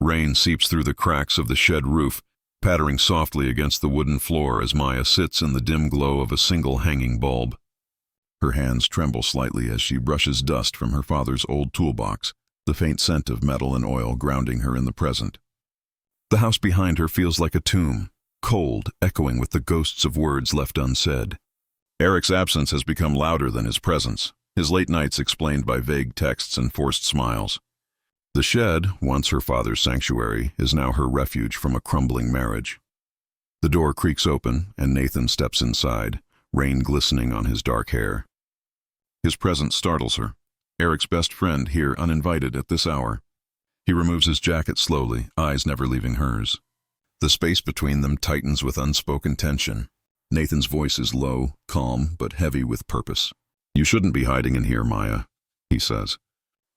Rain seeps through the cracks of the shed roof, pattering softly against the wooden floor as Maya sits in the dim glow of a single hanging bulb. Her hands tremble slightly as she brushes dust from her father's old toolbox, the faint scent of metal and oil grounding her in the present. The house behind her feels like a tomb, cold, echoing with the ghosts of words left unsaid. Eric's absence has become louder than his presence, his late nights explained by vague texts and forced smiles. The shed, once her father's sanctuary, is now her refuge from a crumbling marriage. The door creaks open, and Nathan steps inside, rain glistening on his dark hair. His presence startles her. Eric's best friend here uninvited at this hour. He removes his jacket slowly, eyes never leaving hers. The space between them tightens with unspoken tension. Nathan's voice is low, calm, but heavy with purpose. "You shouldn't be hiding in here, Maya," he says.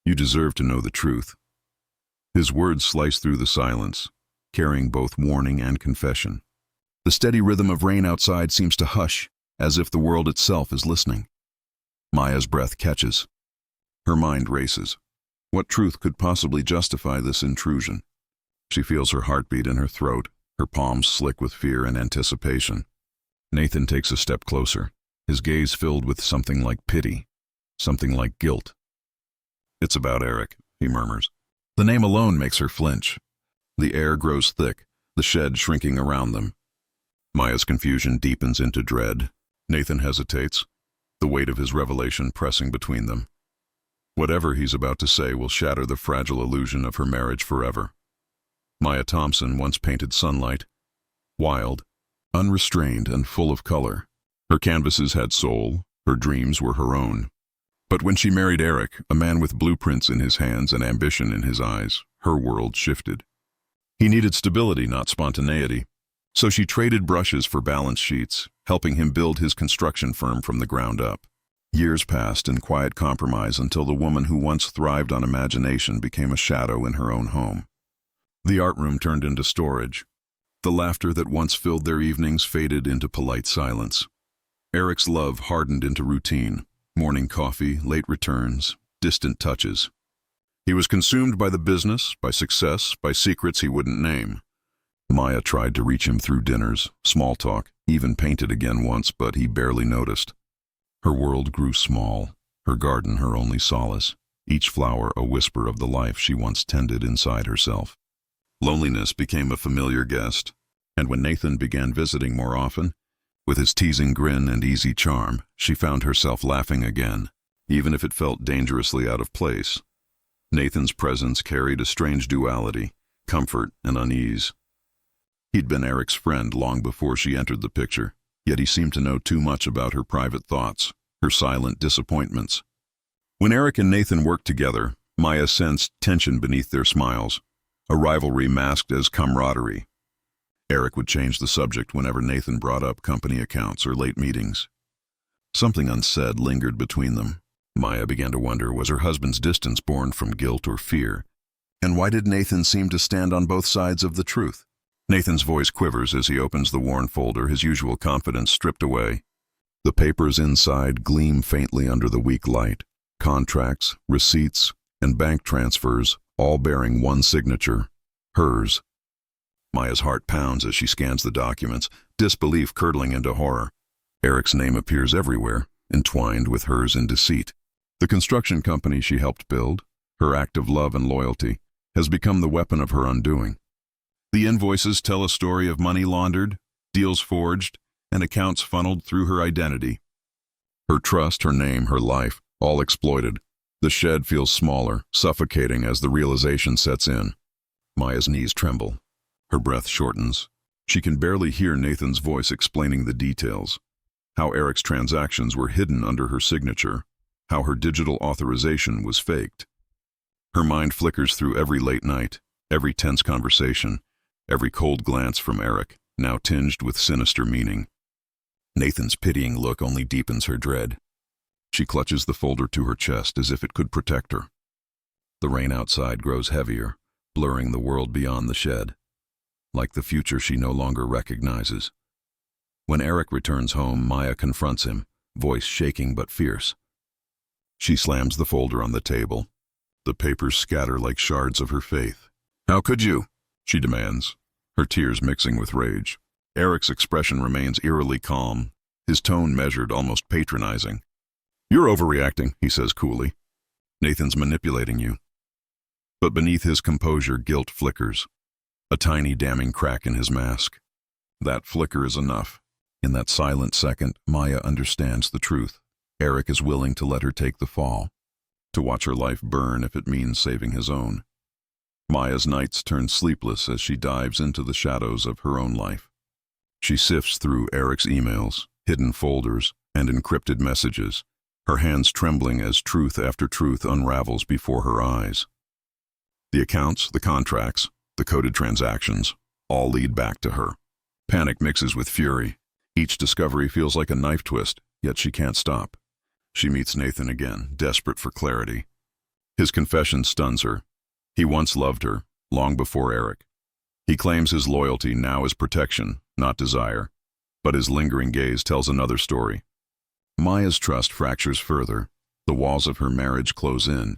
"You deserve to know the truth." His words slice through the silence, carrying both warning and confession. The steady rhythm of rain outside seems to hush, as if the world itself is listening. Maya's breath catches. Her mind races. What truth could possibly justify this intrusion? She feels her heartbeat in her throat, her palms slick with fear and anticipation. Nathan takes a step closer, his gaze filled with something like pity, something like guilt. "It's about Eric," he murmurs. The name alone makes her flinch. The air grows thick, the shed shrinking around them. Maya's confusion deepens into dread. Nathan hesitates, the weight of his revelation pressing between them. Whatever he's about to say will shatter the fragile illusion of her marriage forever. Maya Thompson once painted sunlight, wild, unrestrained, and full of color. Her canvases had soul, her dreams were her own. But when she married Eric, a man with blueprints in his hands and ambition in his eyes, her world shifted. He needed stability, not spontaneity. So she traded brushes for balance sheets, helping him build his construction firm from the ground up. Years passed in quiet compromise until the woman who once thrived on imagination became a shadow in her own home. The art room turned into storage. The laughter that once filled their evenings faded into polite silence. Eric's love hardened into routine. Morning coffee, late returns, distant touches. He was consumed by the business, by success, by secrets he wouldn't name. Maya tried to reach him through dinners, small talk, even painted again once, but he barely noticed. Her world grew small, her garden her only solace, each flower a whisper of the life she once tended inside herself. Loneliness became a familiar guest, and when Nathan began visiting more often, with his teasing grin and easy charm, she found herself laughing again, even if it felt dangerously out of place. Nathan's presence carried a strange duality, comfort and unease. He'd been Eric's friend long before she entered the picture, yet he seemed to know too much about her private thoughts, her silent disappointments. When Eric and Nathan worked together, Maya sensed tension beneath their smiles, a rivalry masked as camaraderie. Eric would change the subject whenever Nathan brought up company accounts or late meetings. Something unsaid lingered between them. Maya began to wonder, was her husband's distance born from guilt or fear? And why did Nathan seem to stand on both sides of the truth? Nathan's voice quivers as he opens the worn folder, his usual confidence stripped away. The papers inside gleam faintly under the weak light. Contracts, receipts, and bank transfers, all bearing one signature, hers. Maya's heart pounds as she scans the documents, disbelief curdling into horror. Eric's name appears everywhere, entwined with hers in deceit. The construction company she helped build, her act of love and loyalty, has become the weapon of her undoing. The invoices tell a story of money laundered, deals forged, and accounts funneled through her identity. Her trust, her name, her life, all exploited. The shed feels smaller, suffocating as the realization sets in. Maya's knees tremble. Her breath shortens. She can barely hear Nathan's voice explaining the details. How Eric's transactions were hidden under her signature. How her digital authorization was faked. Her mind flickers through every late night, every tense conversation, every cold glance from Eric, now tinged with sinister meaning. Nathan's pitying look only deepens her dread. She clutches the folder to her chest as if it could protect her. The rain outside grows heavier, blurring the world beyond the shed. Like the future she no longer recognizes. When Eric returns home, Maya confronts him, voice shaking but fierce. She slams the folder on the table. The papers scatter like shards of her faith. How could you? She demands, her tears mixing with rage. Eric's expression remains eerily calm, his tone measured, almost patronizing. You're overreacting, he says coolly. Nathan's manipulating you. But beneath his composure, guilt flickers, a tiny damning crack in his mask. That flicker is enough. In that silent second, Maya understands the truth. Eric is willing to let her take the fall, to watch her life burn if it means saving his own. Maya's nights turn sleepless as she dives into the shadows of her own life. She sifts through Eric's emails, hidden folders, and encrypted messages, her hands trembling as truth after truth unravels before her eyes. The accounts, the contracts, the coded transactions, all lead back to her. Panic mixes with fury. Each discovery feels like a knife twist, yet she can't stop. She meets Nathan again, desperate for clarity. His confession stuns her. He once loved her, long before Eric. He claims his loyalty now is protection, not desire. But his lingering gaze tells another story. Maya's trust fractures further. The walls of her marriage close in.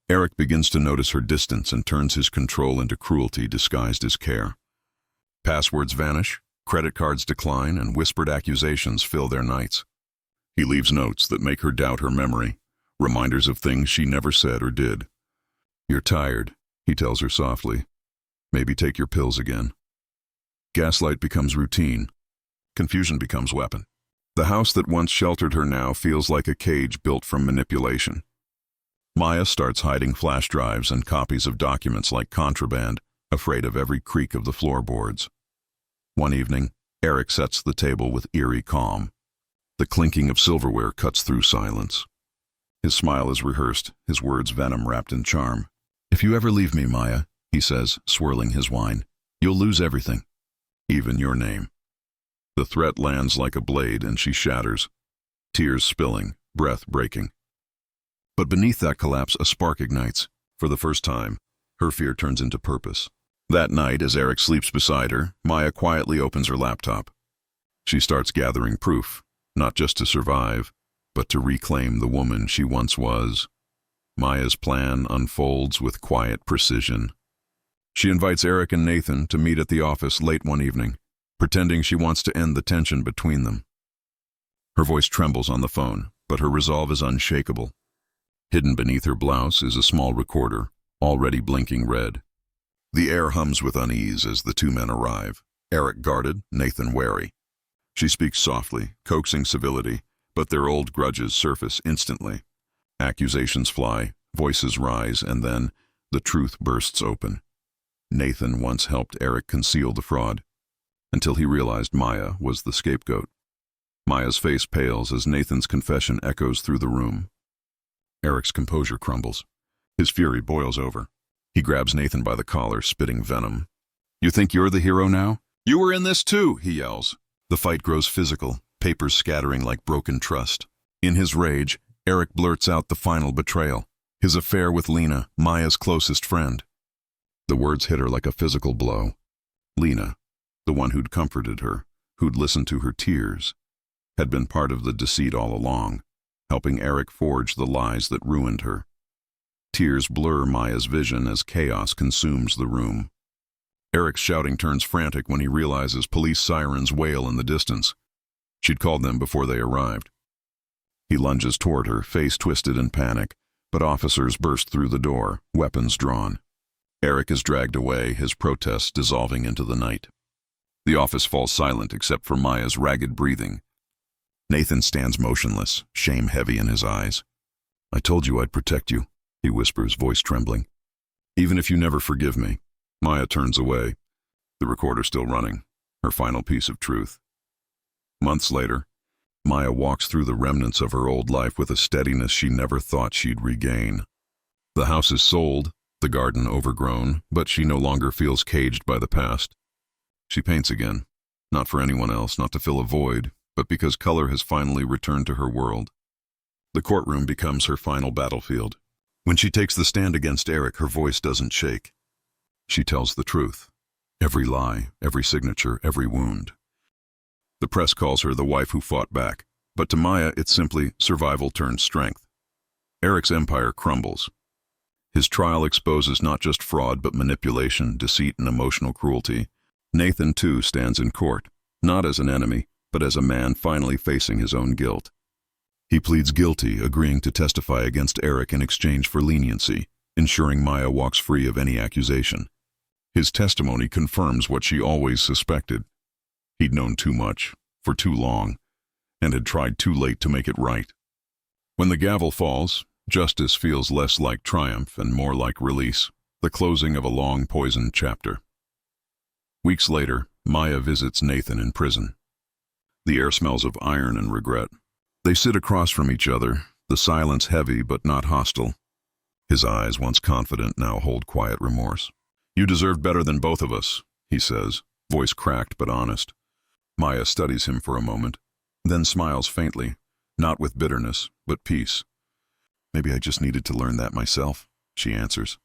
Eric begins to notice her distance and turns his control into cruelty disguised as care. Passwords vanish, credit cards decline, and whispered accusations fill their nights. He leaves notes that make her doubt her memory, reminders of things she never said or did. You're tired, he tells her softly. Maybe take your pills again. Gaslight becomes routine. Confusion becomes weapon. The house that once sheltered her now feels like a cage built from manipulation. Maya starts hiding flash drives and copies of documents like contraband, afraid of every creak of the floorboards. One evening, Eric sets the table with eerie calm. The clinking of silverware cuts through silence. His smile is rehearsed, his words venom wrapped in charm. If you ever leave me, Maya, he says, swirling his wine, you'll lose everything, even your name. The threat lands like a blade and she shatters, tears spilling, breath breaking. But beneath that collapse, a spark ignites. For the first time, her fear turns into purpose. That night, as Eric sleeps beside her, Maya quietly opens her laptop. She starts gathering proof, not just to survive, but to reclaim the woman she once was. Maya's plan unfolds with quiet precision. She invites Eric and Nathan to meet at the office late one evening, pretending she wants to end the tension between them. Her voice trembles on the phone, but her resolve is unshakable. Hidden beneath her blouse is a small recorder, already blinking red. The air hums with unease as the two men arrive, Eric guarded, Nathan wary. She speaks softly, coaxing civility, but their old grudges surface instantly. Accusations fly, voices rise, and then the truth bursts open. Nathan once helped Eric conceal the fraud, until he realized Maya was the scapegoat. Maya's face pales as Nathan's confession echoes through the room. Eric's composure crumbles. His fury boils over. He grabs Nathan by the collar, spitting venom. You think you're the hero now? You were in this too, he yells. The fight grows physical, papers scattering like broken trust. In his rage, Eric blurts out the final betrayal, his affair with Lena, Maya's closest friend. The words hit her like a physical blow. Lena, the one who'd comforted her, who'd listened to her tears, had been part of the deceit all along, helping Eric forge the lies that ruined her. Tears blur Maya's vision as chaos consumes the room. Eric's shouting turns frantic when he realizes police sirens wail in the distance. She'd called them before they arrived. He lunges toward her, face twisted in panic, but officers burst through the door, weapons drawn. Eric is dragged away, his protests dissolving into the night. The office falls silent except for Maya's ragged breathing. Nathan stands motionless, shame heavy in his eyes. I told you I'd protect you, he whispers, voice trembling. Even if you never forgive me. Maya turns away, the recorder still running, her final piece of truth. Months later, Maya walks through the remnants of her old life with a steadiness she never thought she'd regain. The house is sold, the garden overgrown, but she no longer feels caged by the past. She paints again, not for anyone else, not to fill a void, but because color has finally returned to her world. The courtroom becomes her final battlefield. When she takes the stand against Eric, her voice doesn't shake. She tells the truth. Every lie, every signature, every wound. The press calls her the wife who fought back, but to Maya it's simply survival turned strength. Eric's empire crumbles. His trial exposes not just fraud but manipulation, deceit, and emotional cruelty. Nathan, too, stands in court, not as an enemy, but as a man finally facing his own guilt. He pleads guilty, agreeing to testify against Eric in exchange for leniency, ensuring Maya walks free of any accusation. His testimony confirms what she always suspected. He'd known too much, for too long, and had tried too late to make it right. When the gavel falls, justice feels less like triumph and more like release, the closing of a long poisoned chapter. Weeks later, Maya visits Nathan in prison. The air smells of iron and regret. They sit across from each other, the silence heavy but not hostile. His eyes, once confident, now hold quiet remorse. "You deserved better than both of us," he says, voice cracked but honest. Maya studies him for a moment, then smiles faintly, not with bitterness, but peace. "Maybe I just needed to learn that myself," she answers.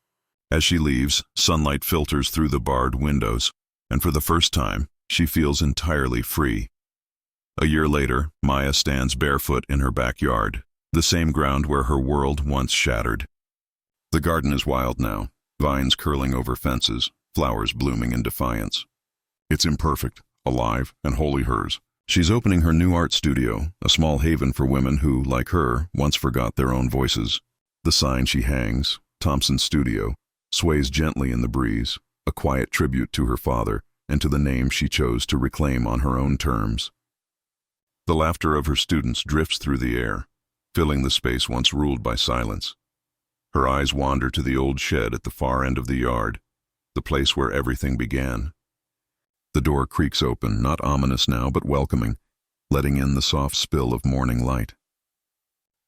As she leaves, sunlight filters through the barred windows, and for the first time, she feels entirely free. A year later, Maya stands barefoot in her backyard, the same ground where her world once shattered. The garden is wild now, vines curling over fences, flowers blooming in defiance. It's imperfect, alive, and wholly hers. She's opening her new art studio, a small haven for women who, like her, once forgot their own voices. The sign she hangs, Thompson's Studio, sways gently in the breeze, a quiet tribute to her father and to the name she chose to reclaim on her own terms. The laughter of her students drifts through the air, filling the space once ruled by silence. Her eyes wander to the old shed at the far end of the yard, the place where everything began. The door creaks open, not ominous now, but welcoming, letting in the soft spill of morning light.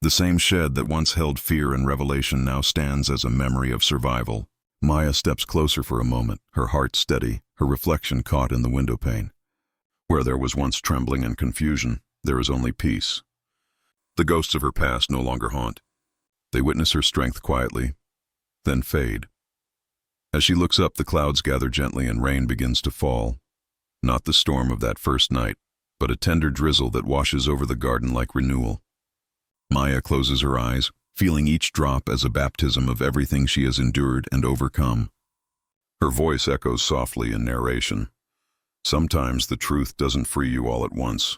The same shed that once held fear and revelation now stands as a memory of survival. Maya steps closer for a moment, her heart steady, her reflection caught in the windowpane. Where there was once trembling and confusion, there is only peace. The ghosts of her past no longer haunt. They witness her strength quietly, then fade. As she looks up, the clouds gather gently and rain begins to fall. Not the storm of that first night, but a tender drizzle that washes over the garden like renewal. Maya closes her eyes, feeling each drop as a baptism of everything she has endured and overcome. Her voice echoes softly in narration. Sometimes the truth doesn't free you all at once.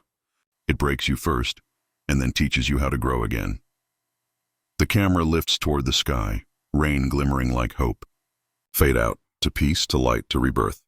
It breaks you first, and then teaches you how to grow again. The camera lifts toward the sky, rain glimmering like hope. Fade out, to peace, to light, to rebirth.